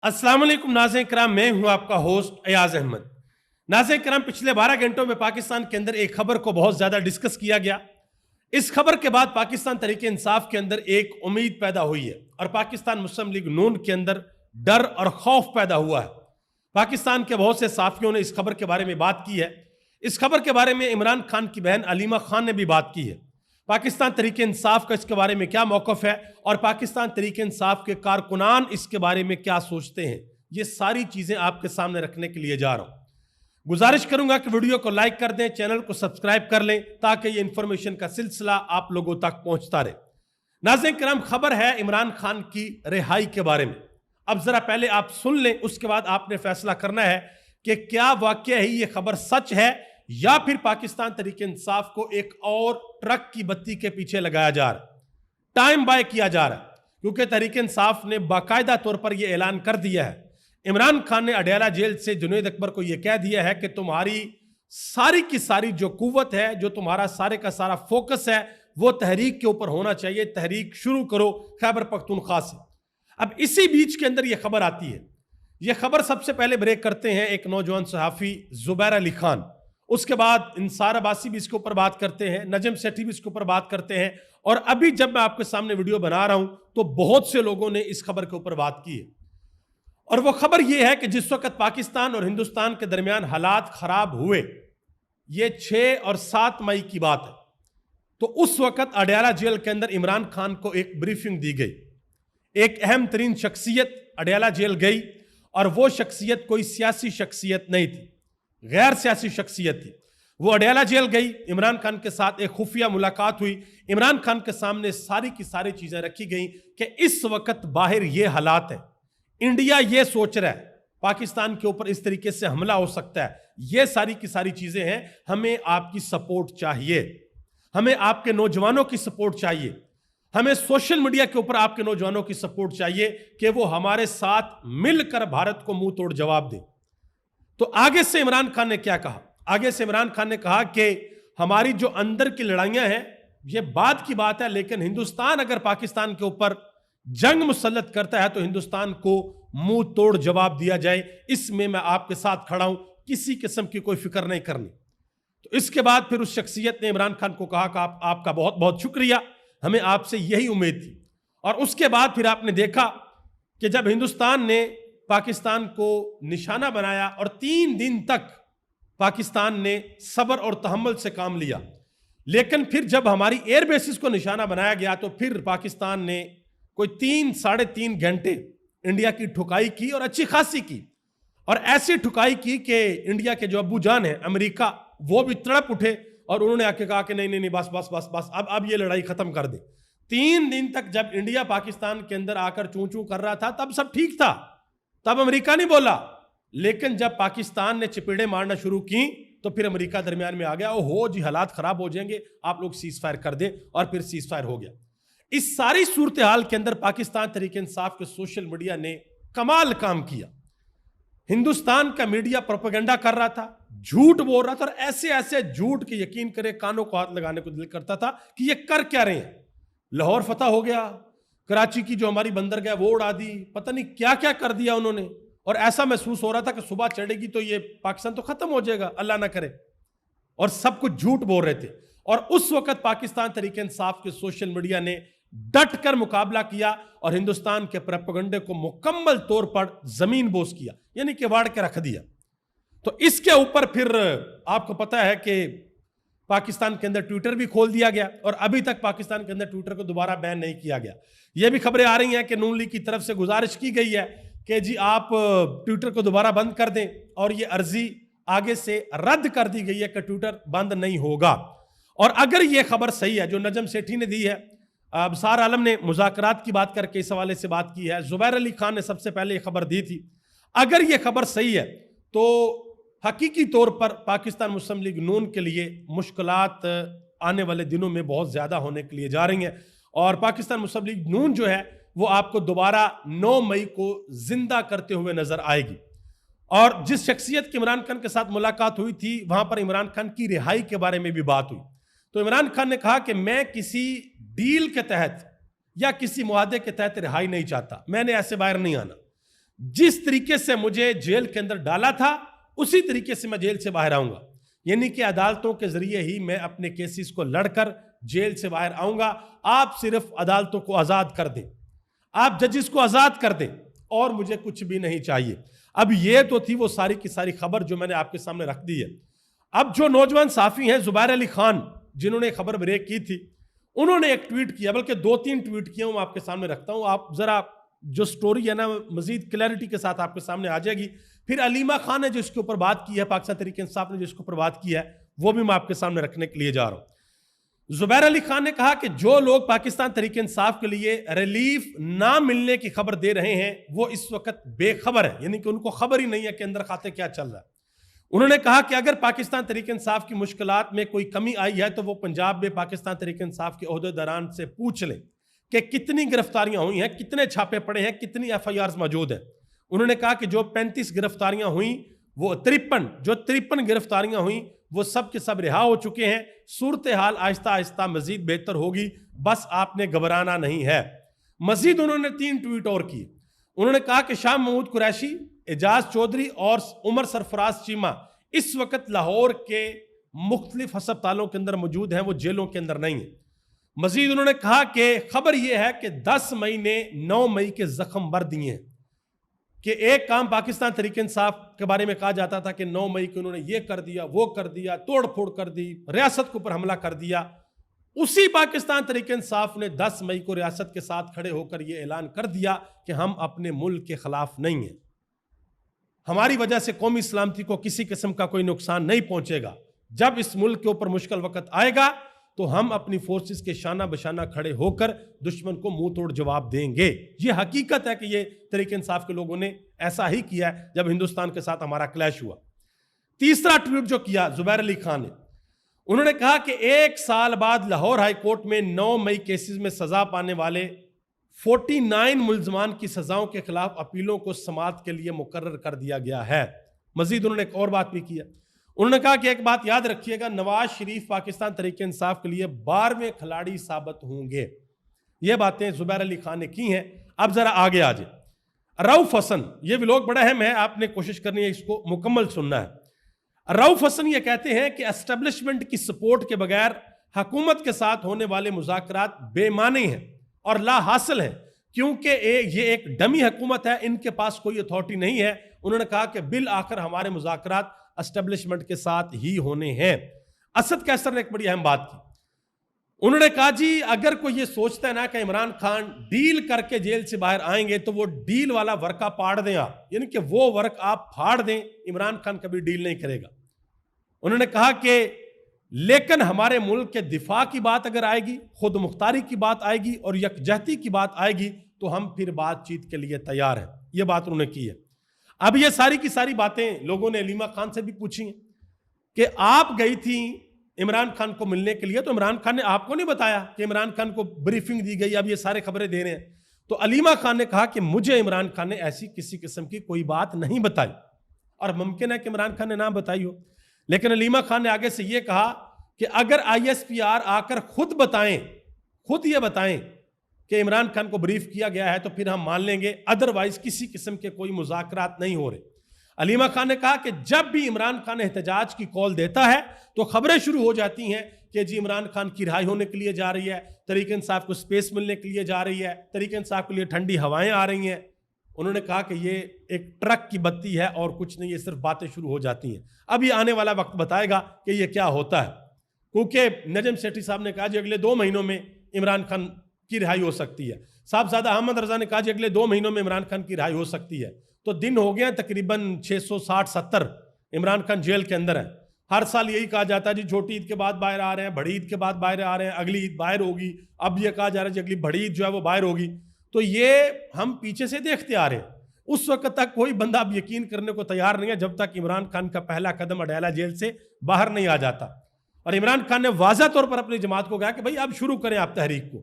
अस्सलाम वालेकुम नाज़रीन किराम, मैं हूं आपका होस्ट अयाज अहमद। नाज़रीन किराम, पिछले 12 घंटों में पाकिस्तान के अंदर एक खबर को बहुत ज़्यादा डिस्कस किया गया। इस खबर के बाद पाकिस्तान तहरीक इंसाफ के अंदर एक उम्मीद पैदा हुई है और पाकिस्तान मुस्लिम लीग नून के अंदर डर और खौफ पैदा हुआ है। पाकिस्तान के बहुत से साफियों ने इस खबर के बारे में बात की है। इस खबर के बारे में इमरान खान की बहन अलीमा खान ने भी बात की है। पाकिस्तान तहरीक इंसाफ का इसके बारे में क्या मौक़िफ़ है और पाकिस्तान तहरीक इंसाफ के कारकुनान इसके बारे में क्या सोचते हैं, ये सारी चीज़ें आपके सामने रखने के लिए जा रहा हूँ। गुजारिश करूंगा कि वीडियो को लाइक कर दें, चैनल को सब्सक्राइब कर लें ताकि ये इंफॉर्मेशन का सिलसिला आप लोगों तक पहुंचता रहे। नाज़रीन किराम, खबर है इमरान खान की रिहाई के बारे में। अब जरा पहले आप सुन लें, उसके बाद आपने फैसला करना है कि क्या वाकई ही ये खबर सच है या फिर पाकिस्तान तहरीक इंसाफ को एक और ट्रक की बत्ती के पीछे लगाया जा रहा है, टाइम बाय किया जा रहा है। क्योंकि तहरीक इंसाफ ने बाकायदा तौर पर यह ऐलान कर दिया है, इमरान खान ने अडयाला जेल से जुनैद अकबर को यह कह दिया है कि तुम्हारी सारी की सारी जो कुव्वत है, जो तुम्हारा सारे का सारा फोकस है, वो तहरीक के ऊपर होना चाहिए। तहरीक शुरू करो खैबर पख्तूनख्वा से। अब इसी बीच के अंदर यह खबर आती है। यह खबर सबसे पहले ब्रेक करते हैं एक नौजवान सहाफ़ी जुबैर अली खान, उसके बाद इंसार अब्बासी भी इसके ऊपर बात करते हैं, नजम सेठी भी इसके ऊपर बात करते हैं, और अभी जब मैं आपके सामने वीडियो बना रहा हूं तो बहुत से लोगों ने इस खबर के ऊपर बात की है। और वो खबर यह है कि जिस वक्त पाकिस्तान और हिंदुस्तान के दरमियान हालात खराब हुए, ये 6 और 7 मई की बात है, तो उस वक्त अडयाला जेल के अंदर इमरान खान को एक ब्रीफिंग दी गई। एक अहम तरीन शख्सियत अडयाला जेल गई और वो शख्सियत कोई सियासी शख्सियत नहीं थी, गैर सियासी शख्सियत थी। वो अडयाला जेल गई, इमरान खान के साथ एक खुफिया मुलाकात हुई। इमरान खान के सामने सारी की सारी चीजें रखी गई कि इस वक्त बाहर ये हालात है, इंडिया ये सोच रहा है पाकिस्तान के ऊपर इस तरीके से हमला हो सकता है, ये सारी की सारी चीजें हैं, हमें आपकी सपोर्ट चाहिए, हमें आपके नौजवानों की सपोर्ट चाहिए, हमें सोशल मीडिया के ऊपर आपके नौजवानों की सपोर्ट चाहिए कि वो हमारे साथ मिलकर भारत को मुंह तोड़ जवाब दें। तो आगे से इमरान खान ने क्या कहा? आगे से इमरान खान ने कहा कि हमारी जो अंदर की लड़ाइयां हैं ये बाद की बात है, लेकिन हिंदुस्तान अगर पाकिस्तान के ऊपर जंग मुसल्लत करता है तो हिंदुस्तान को मुंह तोड़ जवाब दिया जाए, इसमें मैं आपके साथ खड़ा हूं, किसी किस्म की कोई फिक्र नहीं करनी। तो इसके बाद फिर उस शख्सियत ने इमरान खान को कहा कि आपका बहुत बहुत शुक्रिया, हमें आपसे यही उम्मीद थी। और उसके बाद फिर आपने देखा कि जब हिंदुस्तान ने पाकिस्तान को निशाना बनाया और 3 दिन तक पाकिस्तान ने सब्र और तहम्मुल से काम लिया, लेकिन फिर जब हमारी एयर बेसिस को निशाना बनाया गया तो फिर पाकिस्तान ने कोई 3-3.5 घंटे इंडिया की ठुकाई की और अच्छी खासी की, और ऐसी ठुकाई की कि इंडिया के जो अब्बू जान है अमेरिका, वो भी तड़प उठे और उन्होंने आके कहा कि नहीं नहीं नहीं, बस बस बस बस, अब ये लड़ाई खत्म कर दे। 3 दिन तक जब इंडिया पाकिस्तान के अंदर आकर चूं चूं कर रहा था तब सब ठीक था, तब अमेरिका नहीं बोला, लेकिन जब पाकिस्तान ने चपेड़े मारना शुरू की तो फिर अमेरिका दरमियान में आ गया, हो जी हालात खराब हो जाएंगे, आप लोग सीज फायर कर दें, और फिर सीज फायर हो गया। इस सारी सूरत हाल के अंदर पाकिस्तान तहरीक इंसाफ के सोशल मीडिया ने कमाल काम किया। हिंदुस्तान का मीडिया प्रोपेगेंडा कर रहा था, झूठ बोल रहा था, और ऐसे ऐसे झूठ के यकीन करे कानों को हाथ लगाने को दिल करता था कि ये कर क्या रहे हैं। लाहौर फतह हो गया, कराची की जो हमारी बंदरगाह वो उड़ा दी, पता नहीं क्या क्या कर दिया उन्होंने, और ऐसा महसूस हो रहा था कि सुबह चढ़ेगी तो ये पाकिस्तान तो खत्म हो जाएगा, अल्लाह ना करे, और सब कुछ झूठ बोल रहे थे। और उस वक्त पाकिस्तान तहरीक इंसाफ के सोशल मीडिया ने डट कर मुकाबला किया और हिंदुस्तान के प्रोपेगेंडे को मुकम्मल तौर पर जमीन बोस किया, यानी कि वाड़ के रख दिया। तो इसके ऊपर फिर आपको पता है कि पाकिस्तान के अंदर ट्विटर भी खोल दिया गया, और अभी तक पाकिस्तान के अंदर ट्विटर को दोबारा बैन नहीं किया गया। यह भी खबरें आ रही हैं कि नून लीग की तरफ से गुजारिश की गई है कि जी आप ट्विटर को दोबारा बंद कर दें, और ये अर्जी आगे से रद्द कर दी गई है कि ट्विटर बंद नहीं होगा। और अगर ये खबर सही है जो नजम सेठी ने दी है, अबसार आलम ने मुज़ाकरात की बात करके इस हवाले से बात की है, जुबैर अली खान ने सबसे पहले ये खबर दी थी, अगर ये खबर सही है तो हकीकी तौर पर पाकिस्तान मुस्लिम लीग नून के लिए मुश्किलात आने वाले दिनों में बहुत ज़्यादा होने के लिए जा रही हैं, और पाकिस्तान मुस्लिम लीग नून जो है वो आपको दोबारा 9 मई को जिंदा करते हुए नजर आएगी। और जिस शख्सियत की इमरान खान के साथ मुलाकात हुई थी वहां पर इमरान खान की रिहाई के बारे में भी बात हुई, तो इमरान खान ने कहा कि मैं किसी डील के तहत या किसी मुआहदे के तहत रिहाई नहीं चाहता, मैंने ऐसे बाहर नहीं आना। جس طریقے سے مجھے جیل کے اندر ڈالا تھا اسی طریقے سے میں جیل سے باہر آؤں گا، یعنی کہ عدالتوں کے ذریعے ہی میں اپنے کیسز کو لڑ کر جیل سے باہر آؤں گا۔ آپ صرف عدالتوں کو آزاد کر دیں، آپ ججز کو آزاد کر دیں اور مجھے کچھ بھی نہیں چاہیے۔ اب یہ تو تھی وہ ساری کی ساری خبر جو میں نے آپ کے سامنے رکھ دی ہے۔ اب جو نوجوان صحافی ہیں زبیر علی خان، جنہوں نے خبر بریک کی تھی، انہوں نے ایک ٹویٹ کیا، بلکہ 2-3 ٹویٹ کیے، میں آپ کے سامنے رکھتا ہوں۔ آپ ذرا جو سٹوری ہے نا مزید کلیئرٹی کے ساتھ آپ کے سامنے آ جائے گی۔ پھر علیمہ خان نے جو اس کے اوپر بات کی ہے، پاکستان تحریک انصاف نے جو اس کے اوپر بات کی ہے، وہ بھی میں آپ کے سامنے رکھنے کے لیے جا رہا ہوں۔ زبیر علی خان نے کہا کہ جو لوگ پاکستان تحریک انصاف کے لیے ریلیف نہ ملنے کی خبر دے رہے ہیں وہ اس وقت بے خبر ہے، یعنی کہ ان کو خبر ہی نہیں ہے کہ اندر خاتے کیا چل رہا ہے۔ انہوں نے کہا کہ اگر پاکستان تحریک انصاف کی مشکلات میں کوئی کمی آئی ہے تو وہ پنجاب میں پاکستان تحریک انصاف کے عہدیداران سے پوچھ لیں کہ کتنی گرفتاریاں ہوئی ہیں، کتنے چھاپے پڑے ہیں، کتنی ایف آئی آرز موجود ہیں۔ انہوں نے کہا کہ جو 35 گرفتاریاں ہوئیں، وہ 53 گرفتاریاں ہوئیں، وہ سب کے سب رہا ہو چکے ہیں۔ صورتحال آہستہ آہستہ مزید بہتر ہوگی، بس آپ نے گھبرانا نہیں ہے۔ مزید انہوں نے 3 ٹویٹ اور کی۔ انہوں نے کہا کہ شاہ محمود قریشی، اعجاز چودھری اور عمر سرفراز چیمہ اس وقت لاہور کے مختلف ہسپتالوں کے اندر موجود ہیں، وہ جیلوں کے اندر نہیں ہیں۔ مزید انہوں نے کہا کہ خبر یہ ہے کہ 10 مئی نے 9 مئی کے زخم بھر دیے ہیں، کہ ایک کام پاکستان تحریک انصاف کے بارے میں کہا جاتا تھا کہ 9 مئی کو انہوں نے یہ کر دیا، وہ کر دیا، توڑ پھوڑ کر دی، ریاست کے اوپر حملہ کر دیا۔ اسی پاکستان تحریک انصاف نے 10 مئی کو ریاست کے ساتھ کھڑے ہو کر یہ اعلان کر دیا کہ ہم اپنے ملک کے خلاف نہیں ہیں، ہماری وجہ سے قومی سلامتی کو کسی قسم کا کوئی نقصان نہیں پہنچے گا۔ جب اس ملک کے اوپر مشکل وقت آئے گا تو ہم اپنی فورسز کے شانہ بشانہ کھڑے ہو کر دشمن کو منہ توڑ جواب دیں گے۔ یہ حقیقت ہے کہ یہ تحریک انصاف کے لوگوں نے ایسا ہی کیا ہے جب ہندوستان کے ساتھ ہمارا کلیش ہوا۔ تیسرا ٹویٹ جو کیا زبیر علی خان نے، انہوں نے کہا کہ 1 سال بعد لاہور ہائی کورٹ میں 9 مئی کیسز میں سزا پانے والے 49 ملزمان کی سزاؤں کے خلاف اپیلوں کو سماعت کے لیے مقرر کر دیا گیا ہے۔ مزید انہوں نے ایک اور بات بھی کیا، انہوں نے کہا کہ ایک بات یاد رکھیے گا، نواز شریف پاکستان تحریک انصاف کے لیے 12ویں کھلاڑی ثابت ہوں گے۔ یہ باتیں زبیر علی خان نے کی ہیں۔ اب ذرا آگے آ جائیں۔ رؤف حسن، یہ ولاگ بڑا اہم ہے، آپ نے کوشش کرنی ہے اس کو مکمل سننا ہے۔ رؤف حسن یہ کہتے ہیں کہ اسٹیبلشمنٹ کی سپورٹ کے بغیر حکومت کے ساتھ ہونے والے مذاکرات بے معنی ہیں اور لا حاصل ہیں، کیونکہ یہ ایک ڈمی حکومت ہے، ان کے پاس کوئی اتھارٹی نہیں ہے۔ انہوں نے کہا کہ بالآخر ہمارے مذاکرات اسٹیبلشمنٹ کے ساتھ ہی ہونے ہیں۔ اسد قیصر نے ایک بڑی اہم بات کی، انہوں نے کہا جی اگر کوئی یہ سوچتا ہے نا کہ عمران خان ڈیل کر کے جیل سے باہر آئیں گے تو وہ ڈیل والا ورقہ پاڑ دیں آپ، یعنی کہ وہ ورق آپ پھاڑ دیں، عمران خان کبھی ڈیل نہیں کرے گا۔ انہوں نے کہا کہ لیکن ہمارے ملک کے دفاع کی بات اگر آئے گی، خود مختاری کی بات آئے گی اور یکجہتی کی بات آئے گی تو ہم پھر بات چیت کے لیے تیار ہیں۔ یہ بات انہوں نے کی ہے۔ اب یہ ساری کی ساری باتیں لوگوں نے علیمہ خان سے بھی پوچھی ہیں کہ آپ گئی تھی عمران خان کو ملنے کے لیے، تو عمران خان نے آپ کو نہیں بتایا کہ عمران خان کو بریفنگ دی گئی، اب یہ سارے خبریں دے رہے ہیں؟ تو علیمہ خان نے کہا کہ مجھے عمران خان نے ایسی کسی قسم کی کوئی بات نہیں بتائی، اور ممکن ہے کہ عمران خان نے نہ بتائی ہو، لیکن علیمہ خان نے آگے سے یہ کہا کہ اگر آئی ایس پی آر آ کر خود یہ بتائیں کہ عمران خان کو بریف کیا گیا ہے تو پھر ہم مان لیں گے، ادروائز کسی قسم کے کوئی مذاکرات نہیں ہو رہے۔ علیمہ خان نے کہا کہ جب بھی عمران خان احتجاج کی کال دیتا ہے تو خبریں شروع ہو جاتی ہیں کہ جی عمران خان کی رہائی ہونے کے لیے جا رہی ہے، تحریک انصاف کو سپیس ملنے کے لیے جا رہی ہے، تحریک انصاف کے لیے ٹھنڈی ہوائیں آ رہی ہیں۔ انہوں نے کہا کہ یہ ایک ٹرک کی بتی ہے اور کچھ نہیں، یہ صرف باتیں شروع ہو جاتی ہیں۔ اب یہ آنے والا وقت بتائے گا کہ یہ کیا ہوتا ہے، کیونکہ نجم سیٹھی صاحب نے کہا جی اگلے 2 مہینوں میں عمران خان کی رہائی ہو سکتی ہے، صاحبزادہ احمد رضا نے کہا جی اگلے 2 مہینوں میں عمران خان کی رہائی ہو سکتی ہے۔ تو دن ہو گئے ہیں تقریباً 660-70 عمران خان جیل کے اندر ہے۔ ہر سال یہی کہا جاتا ہے جی چھوٹی عید کے بعد باہر آ رہے ہیں، بڑی عید کے بعد باہر آ رہے ہیں، اگلی عید باہر ہوگی، اب یہ کہا جا رہا ہے جی اگلی بڑی عید جو ہے وہ باہر ہوگی۔ تو یہ ہم پیچھے سے دیکھتے آ رہے ہیں، اس وقت تک کوئی بندہ اب یقین کرنے کو تیار نہیں ہے جب تک عمران خان کا پہلا قدم اڈیالہ جیل سے باہر نہیں آ جاتا۔ اور عمران خان نے واضح طور پر اپنی جماعت کو کہا کہ بھائی اب شروع کریں آپ تحریک کو۔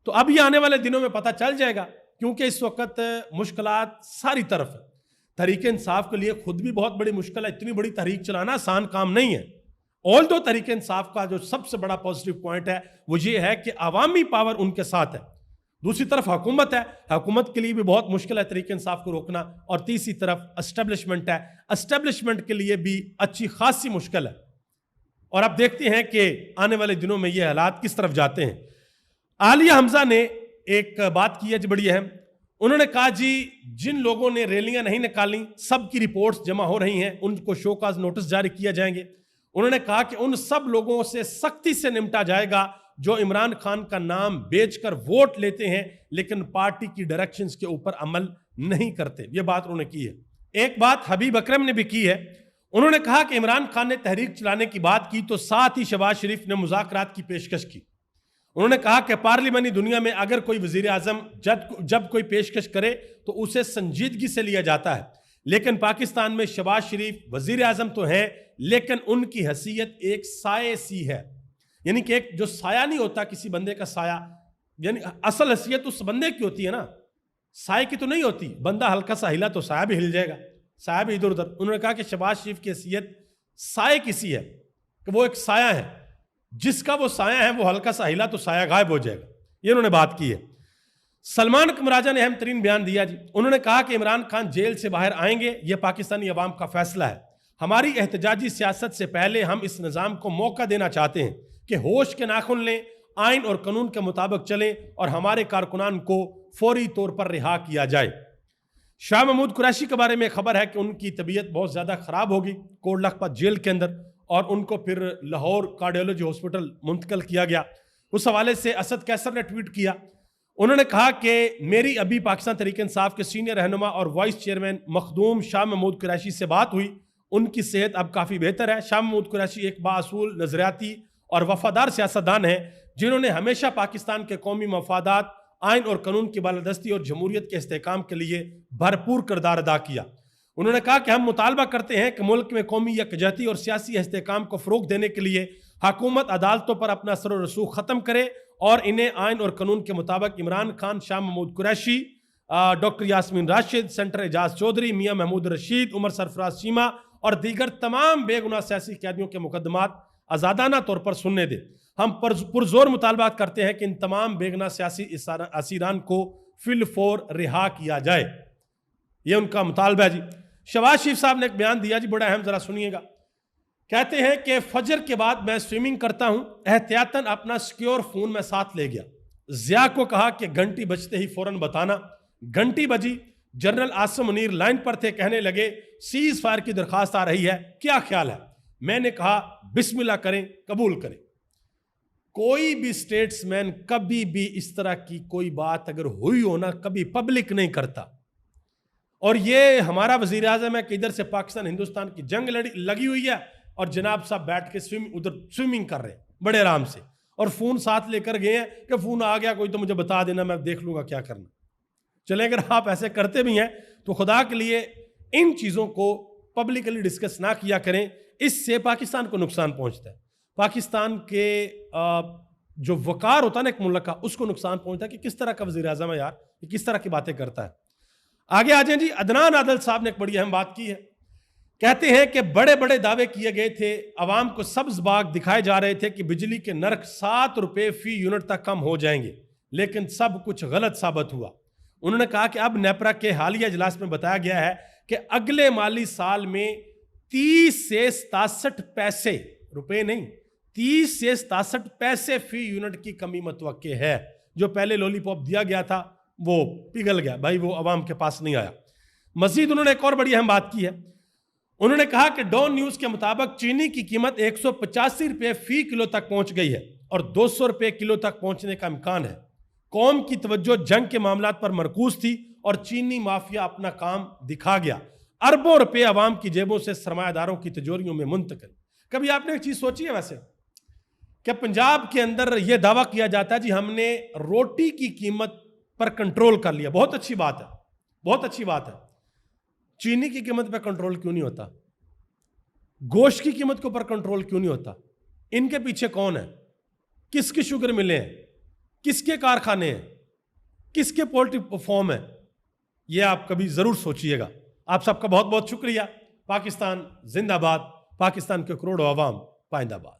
تو اب یہ آنے والے دنوں میں پتہ چل جائے گا، کیونکہ اس وقت مشکلات ساری طرف ہیں۔ تحریک انصاف کے لیے خود بھی بہت بڑی مشکل ہے، اتنی بڑی تحریک چلانا آسان کام نہیں ہے۔ although تحریک انصاف کا جو سب سے بڑا پازیٹیو پوائنٹ ہے وہ یہ ہے کہ عوامی پاور ان کے ساتھ ہے، दूसरी तरफ हुकूमत है, हुकूमत के लिए भी बहुत मुश्किल है तहरीक इंसाफ को रोकना, और तीसरी तरफ एस्टेब्लिशमेंट है, एस्टेब्लिशमेंट के लिए भी अच्छी खासी मुश्किल है। और अब देखते हैं कि आने वाले दिनों में ये हालात किस तरफ जाते हैं। आलिया हमजा ने एक बात की है जी बड़ी अहम। उन्होंने कहा जी जिन लोगों ने रैलियां नहीं निकाली सब की रिपोर्ट्स जमा हो रही हैं, उनको शोकाज नोटिस जारी किया जाएंगे। उन्होंने कहा कि उन सब लोगों से सख्ती से निपटा जाएगा जो इमरान खान का नाम बेचकर वोट लेते हैं लेकिन पार्टी की डायरेक्शंस के ऊपर अमल नहीं करते। ये बात उन्होंने की है। एक बात हबीब अकरम ने भी की है। उन्होंने कहा कि इमरान खान ने तहरीक चलाने की बात की तो साथ ही शहबाज शरीफ ने मुज़ाकरात की पेशकश की। उन्होंने कहा कि पार्लिमानी दुनिया में अगर कोई वजीर आजम जब कोई पेशकश करे तो उसे संजीदगी से लिया जाता है, लेकिन पाकिस्तान में शहबाज शरीफ वजीर आजम तो हैं लेकिन उनकी हैसियत एक साये सी है। यानी कि एक जो साया नहीं होता किसी बंदे का साया, यानी असल हैसियत उस बंदे की होती है ना, साये की तो नहीं होती। बंदा हल्का सा हिला तो साया भी हिल जाएगा, साया भी इधर उधर। उन्होंने कहा कि शहबाज शरीफ की हैसियत साये किसी है कि वो एक साया है, जिसका वो साया है वो हल्का सा हिला तो साया गायब हो जाएगा। ये उन्होंने बात की है। सलमान कमराजा ने अहम तरीन बयान दिया जी। उन्होंने कहा कि इमरान खान जेल से बाहर आएंगे, यह पाकिस्तानी अवाम का फैसला है। हमारी एहतजाजी सियासत से पहले हम इस निज़ाम को मौका देना चाहते हैं कि होश के नाखुन लें, आइन और कानून के मुताबिक चलें और हमारे कारकुनान को फौरी तौर पर रिहा किया जाए। शाह महमूद कुरैशी के बारे में खबर है कि उनकी तबीयत बहुत ज़्यादा ख़राब होगी कोट लखपत जेल के अंदर, और उनको फिर लाहौर कार्डियोलॉजी हॉस्पिटल मुंतकिल किया गया। उस हवाले से असद कैसर ने ट्वीट किया। उन्होंने कहा कि मेरी अभी पाकिस्तान तहरीक इंसाफ के सीनियर रहनुमा और वाइस चेयरमैन मखदूम शाह महमूद कुरैशी से बात हुई। उनकी सेहत अब काफ़ी बेहतर है। शाह महमूद कुरैशी एक बाअसूल, नज़रियाती और वफादार सियासतदान हैं जिन्होंने हमेशा पाकिस्तान के कौमी मफादात, आइन और कानून की बालादस्ती और जमहूरियत के इस्तेहकाम के लिए भरपूर किरदार अदा किया। उन्होंने कहा कि हम मुतालबा करते हैं कि मुल्क में कौमी यकजहती और सियासी इस्तेहकाम को फ़रोग देने के लिए हुकूमत अदालतों पर अपना असर व रसूख ख़त्म करे और इन्हें आइन और कानून के मुताबिक इमरान खान, शाह महमूद कुरैशी, डॉक्टर यास्मीन राशिद, सेंटर एजाज चौधरी, मियाँ महमूद रशीद, उमर सरफराज चीमा और दीगर तमाम बेगुनाह सियासी कैदियों के मुकदमात आज़ादाना तौर पर सुनने दें। हम पुरजोर मुतालबात करते हैं कि इन तमाम बेगुनाह सियासी असीरान को फिलफौर रिहा किया जाए। ये उनका मुतालबा है जी। शहबाज शरीफ साहब ने एक बयान दिया जी, बड़ा अहम, जरा सुनिएगा। कहते हैं कि फजर के बाद मैं स्विमिंग करता हूं, एहतियातन अपना सिक्योर फोन में साथ ले गया। जिया को कहा कि घंटी बजते ही फौरन बताना। घंटी बजी, जनरल आसिम मुनीर लाइन पर थे, कहने लगे सीज फायर की दरखास्त आ रही है, क्या ख्याल है? मैंने कहा बिस्मिल्लाह करें, कबूल करें। कोई भी स्टेट्समैन कभी भी इस तरह की कोई बात अगर हुई हो ना, कभी पब्लिक नहीं करता। और ये हमारा वजीर आज़म है कि इधर से पाकिस्तान हिंदुस्तान की जंग लगी हुई है और जनाब साहब बैठ के उधर स्विमिंग कर रहे हैं बड़े आराम से, और फ़ोन साथ लेकर गए हैं कि फ़ोन आ गया कोई तो मुझे बता देना, मैं देख लूँगा क्या करना। चले, अगर आप ऐसे करते भी हैं तो खुदा के लिए इन चीज़ों को पब्लिकली डिस्कस ना किया करें, इससे पाकिस्तान को नुकसान पहुँचता है। पाकिस्तान के जो वकार होता है ना एक मुल्क का, उसको नुकसान पहुँचता है कि किस तरह का वज़ीर आज़म है यार, किस तरह की बातें करता है। आगे आ जाए जी। अदनान आदल साहब ने एक बड़ी अहम बात की है। कहते हैं कि बड़े बड़े दावे किए गए थे, अवाम को सब्ज बाग दिखाए जा रहे थे कि बिजली के नर्क 7 रुपये फी यूनिट तक कम हो जाएंगे, लेकिन सब कुछ गलत साबित हुआ। उन्होंने कहा कि अब नेपरा के हालिया इजलास में बताया गया है कि अगले माली साल में 30 से 67 पैसे, रुपए नहीं, 30 से 67 पैसे फी यूनिट की कमी मुतवक्के है। जो पहले लॉलीपॉप दिया गया था वो पिघल गया भाई, वो अवाम के पास नहीं आया। मजीद उन्होंने एक और बड़ी अहम बात की है। उन्होंने कहा कि डॉन न्यूज के मुताबिक चीनी की कीमत 185 रुपये फी किलो तक पहुंच गई है और 200 रुपये किलो तक पहुंचने का इम्कान है। कौम की तवज्जो जंग के मामलात पर मरकूज थी और चीनी माफिया अपना काम दिखा गया। अरबों रुपए अवाम की जेबों से सरमायादारों की तिजोरियों में मुंतकिल। कभी आपने एक चीज सोची है वैसे, क्या पंजाब के अंदर यह दावा किया जाता है जी हमने रोटी की कीमत पर कंट्रोल कर लिया। बहुत अच्छी बात है, बहुत अच्छी बात है। चीनी की कीमत पर कंट्रोल क्यों नहीं होता? गोश्त की कीमत के ऊपर कंट्रोल क्यों नहीं होता? इनके पीछे कौन है? किसके शुगर मिले हैं? किसके कारखाने हैं? किसके पोल्ट्री फॉर्म है? यह आप कभी जरूर सोचिएगा। आप सबका बहुत बहुत शुक्रिया। पाकिस्तान जिंदाबाद, पाकिस्तान के करोड़ों अवाम पाइंदाबाद।